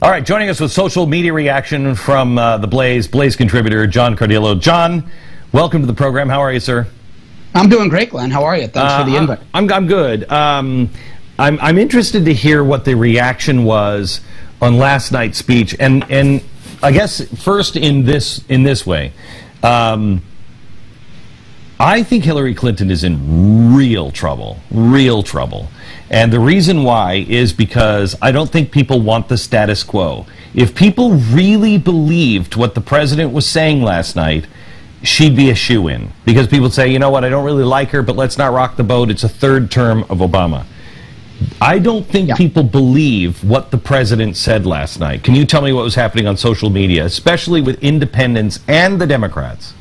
All right, joining us with social media reaction from the Blaze contributor, John Cardillo. John, welcome to the program. How are you, sir? I'm doing great, Glenn. How are you? Thanks for the invite. I'm good. I'm interested to hear what the reaction was on last night's speech, and I guess first in this way. I think Hillary Clinton is in real trouble, and the reason why is because I don't think people want the status quo. If people really believed what the president was saying last night, she'd be a shoo-in, because people say, you know what, I don't really like her, but let's not rock the boat. It's a third term of Obama. I don't think people believe what the president said last night. Can you tell me what was happening on social media, especially with independents and the Democrats?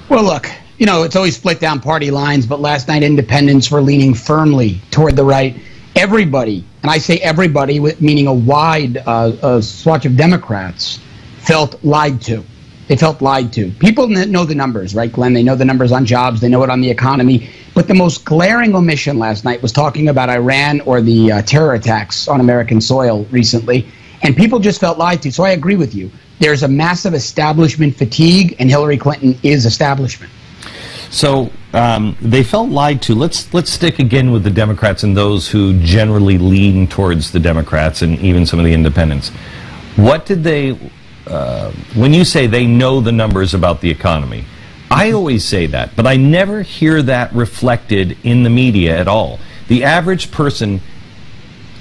Well, look, you know, it's always split down party lines, but last night independents were leaning firmly toward the right. Everybody, and I say everybody, meaning a wide swatch of Democrats, felt lied to. They felt lied to. People know the numbers, right, Glenn? They know the numbers on jobs. They know it on the economy. But the most glaring omission last night was talking about Iran or the terror attacks on American soil recently. And people just felt lied to. So I agree with you. There's a massive establishment fatigue, and Hillary Clinton is establishment. So they felt lied to. Let's stick again with the Democrats and those who generally lean towards the Democrats and even some of the independents. What did they... when you say they know the numbers about the economy, I always say that, but I never hear that reflected in the media at all. The average person,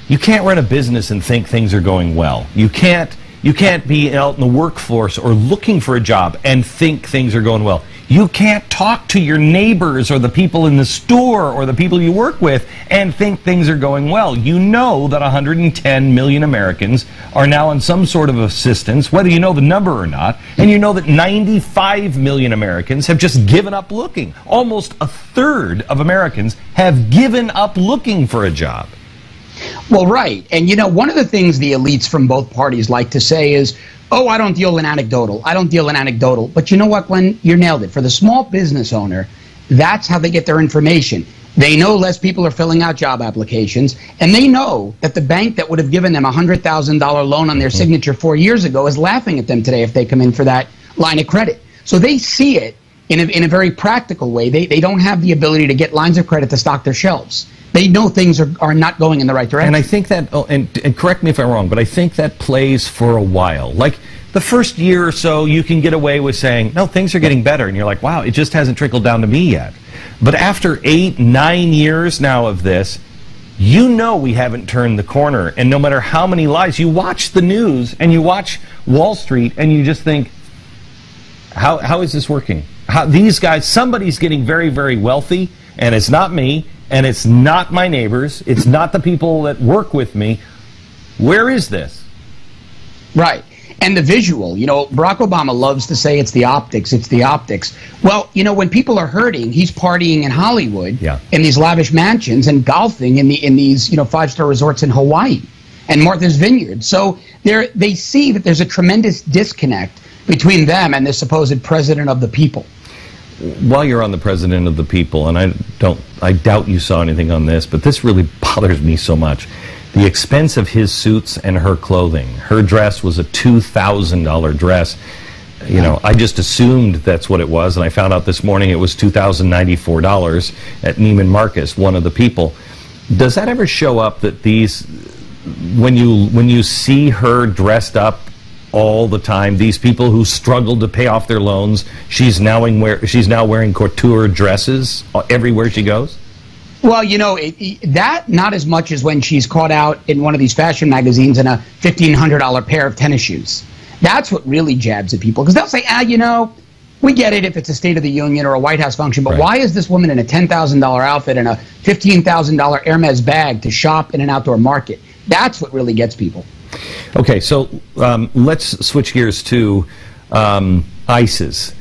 you can't run a business and think things are going well. You can't be out in the workforce or looking for a job and think things are going well. You can't talk to your neighbors or the people in the store or the people you work with and think things are going well. You know that 110 million Americans are now on some sort of assistance, whether you know the number or not, and you know that 95 million Americans have just given up looking. Almost a third of Americans have given up looking for a job. Well, right. And, you know, one of the things the elites from both parties like to say is, oh, I don't deal in anecdotal. I don't deal in anecdotal. But you know what, Glenn? You nailed it. For the small business owner, that's how they get their information. They know less people are filling out job applications, and they know that the bank that would have given them a $100,000 loan on their signature 4 years ago is laughing at them today if they come in for that line of credit. So they see it in a very practical way. They don't have the ability to get lines of credit to stock their shelves. They know things are not going in the right direction. And I think that, and correct me if I'm wrong, but I think that plays for a while. Like the first year or so, you can get away with saying, no, things are getting better. And you're like, wow, it just hasn't trickled down to me yet. But after 8, 9 years now of this, you know we haven't turned the corner. And no matter how many lies, you watch the news and you watch Wall Street and you just think, how is this working? These guys, somebody's getting very, very wealthy, and it's not me. And it's not my neighbors. It's not the people that work with me. Where is this? Right. And the visual. You know, Barack Obama loves to say it's the optics. It's the optics. Well, you know, when people are hurting, he's partying in Hollywood in these lavish mansions and golfing in these, you know, 5-star resorts in Hawaii and Martha's Vineyard. So they see that there's a tremendous disconnect between them and the supposed president of the people. While you're on the president of the people, and I doubt you saw anything on this, but this really bothers me so much. The expense of his suits and her clothing. Her dress was a $2,000 dress. You know, I just assumed that's what it was, and I found out this morning it was $2,094 at Neiman Marcus, one of the people. Does that ever show up that these, when you see her dressed up all the time, these people who struggled to pay off their loans, she's now wearing couture dresses everywhere she goes? Well, you know, that not as much as when she's caught out in one of these fashion magazines in a $1,500 pair of tennis shoes. That's what really jabs at people, because they'll say, you know, we get it if it's a State of the Union or a White House function, but why is this woman in a $10,000 outfit and a $15,000 Hermes bag to shop in an outdoor market? That's what really gets people. Okay, so let's switch gears to ISIS.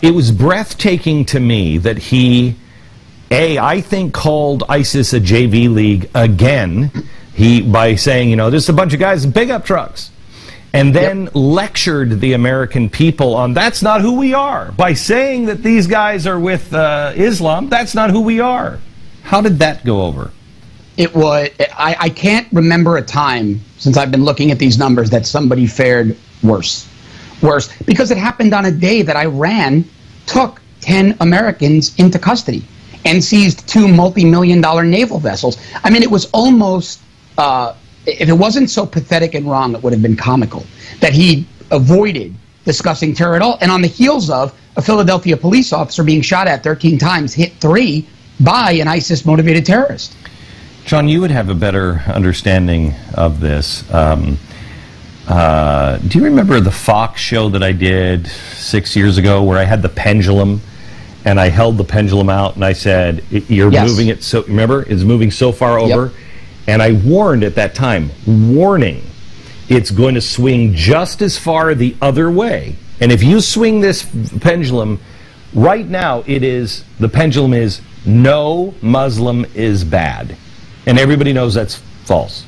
It was breathtaking to me that he, I think, called ISIS a JV league again, by saying, you know, there's a bunch of guys in pickup trucks. And then lectured the American people on that's not who we are. By saying that these guys are with Islam, that's not who we are. How did that go over? it was. I can't remember a time since I've been looking at these numbers that somebody fared worse. Because it happened on a day that Iran took 10 Americans into custody and seized 2 multi-million-dollar naval vessels. I mean, it was almost, if it wasn't so pathetic and wrong, it would have been comical that he avoided discussing terror at all. And on the heels of a Philadelphia police officer being shot at 13 times, hit 3 by an ISIS-motivated terrorist. John, you would have a better understanding of this. Do you remember the Fox show that I did 6 years ago where I had the pendulum and I held the pendulum out and I said, you're moving it so, remember, it's moving so far over? Yep. And I warned at that time, warning, it's going to swing just as far the other way. And if you swing this pendulum, right now the pendulum is no Muslim is bad. And everybody knows that's false.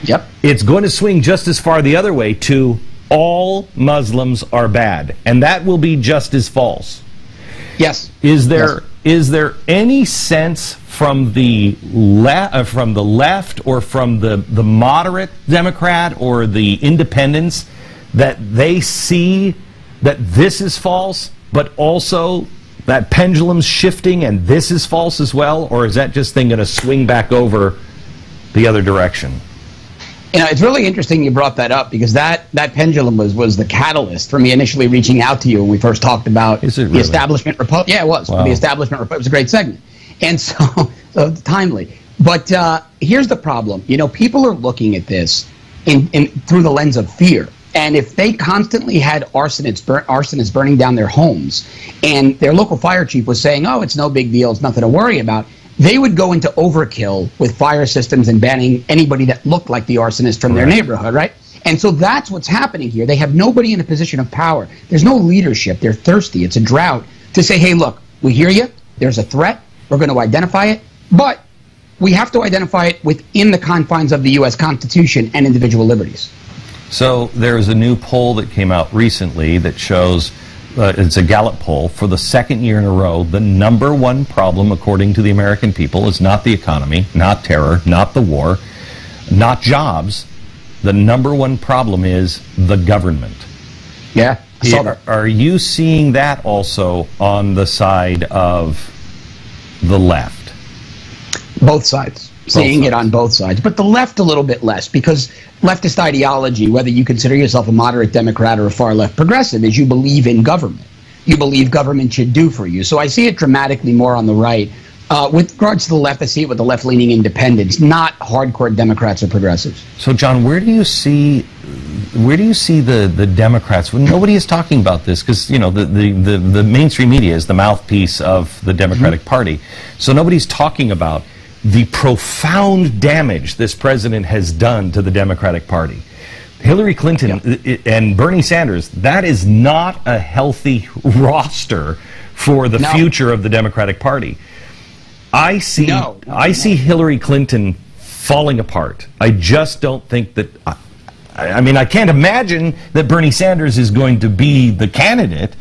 Yep. It's going to swing just as far the other way to all Muslims are bad. And that will be just as false. Yes. Is there any sense from the left or from the moderate Democrat or the independents that they see that this is false, but also that pendulum's shifting and this is false as well? Or is that just thing going to swing back over the other direction? You know, it's really interesting you brought that up because that pendulum was the catalyst for me initially reaching out to you when we first talked about the establishment Republic. Yeah, it was. Wow. The establishment Republic. It was a great segment. And so timely. But here's the problem. You know, people are looking at this through the lens of fear. And if they constantly had arsonists burning down their homes and their local fire chief was saying, oh, it's no big deal, it's nothing to worry about, they would go into overkill with fire systems and banning anybody that looked like the arsonist from their neighborhood, right? And so that's what's happening here. They have nobody in a position of power. There's no leadership. They're thirsty. It's a drought to say, hey, look, we hear you. There's a threat. We're going to identify it. But we have to identify it within the confines of the U.S. Constitution and individual liberties. So there's a new poll that came out recently that shows, it's a Gallup poll, for the second year in a row, the number one problem, according to the American people, is not the economy, not terror, not the war, not jobs. The number one problem is the government. Yeah, I saw that. Are you seeing that also on the side of the left? Both sides. Seeing it on both sides. But the left a little bit less, because leftist ideology, whether you consider yourself a moderate Democrat or a far-left progressive, is you believe in government. You believe government should do for you. So I see it dramatically more on the right. With regards to the left, I see it with the left-leaning independents, not hardcore Democrats or progressives. So, John, where do you see the Democrats when nobody is talking about this? Because, you know, the mainstream media is the mouthpiece of the Democratic Party. So nobody's talking about the profound damage this president has done to the Democratic Party. Hillary Clinton and Bernie Sanders, that is not a healthy roster for the future of the Democratic Party. I see Hillary Clinton falling apart. I just don't think that, I mean, I can't imagine that Bernie Sanders is going to be the candidate,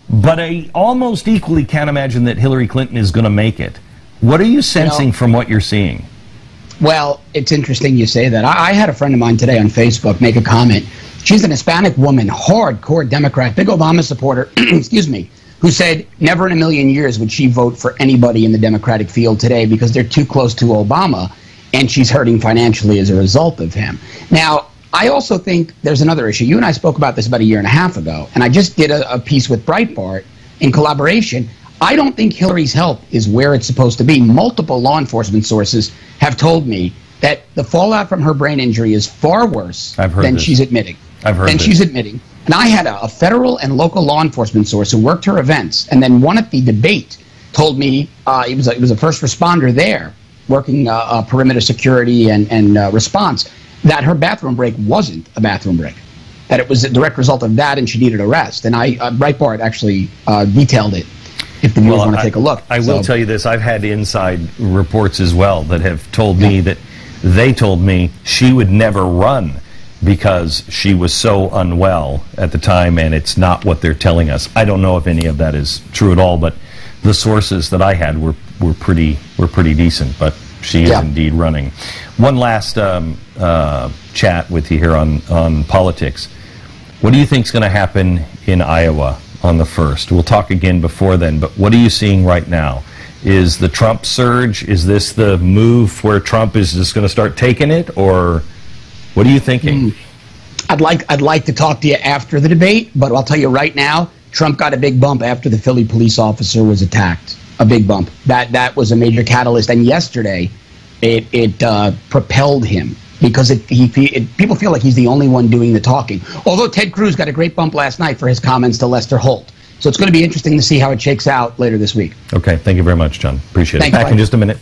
but I almost equally can't imagine that Hillary Clinton is going to make it. What are you sensing from what you're seeing? Well, it's interesting you say that. I had a friend of mine today on Facebook make a comment. She's an Hispanic woman, hardcore Democrat, big Obama supporter, excuse me, who said never in a million years would she vote for anybody in the Democratic field today because they're too close to Obama, and she's hurting financially as a result of him. Now, I also think there's another issue. You and I spoke about this about a year and a half ago, and I just did a piece with Breitbart in collaboration. I don't think Hillary's help is where it's supposed to be. Multiple law enforcement sources have told me that the fallout from her brain injury is far worse than she's admitting. She's admitting. And I had a federal and local law enforcement source who worked her events, and then one at the debate told me he was a first responder there, working perimeter security and response, that her bathroom break wasn't a bathroom break, that it was a direct result of that, and she needed a rest. And Breitbart actually detailed it. If the viewers want to take a look. I will tell you this. I've had inside reports as well that have told me that they told me she would never run because she was so unwell at the time, and it's not what they're telling us. I don't know if any of that is true at all, but the sources that I had were pretty decent. But she is indeed running. One last chat with you here on politics. What do you think is going to happen in Iowa on the 1st? We'll talk again before then, but what are you seeing right now? Is the Trump surge, is this the move where Trump is just going to start taking it, or what are you thinking? I'd like to talk to you after the debate, but I'll tell you right now, Trump got a big bump after the Philly police officer was attacked. A big bump. That was a major catalyst. And yesterday, it propelled him because people feel like he's the only one doing the talking. Although Ted Cruz got a great bump last night for his comments to Lester Holt. So it's going to be interesting to see how it shakes out later this week. Okay. Thank you very much, John. Appreciate it. Thanks, Back in just a minute.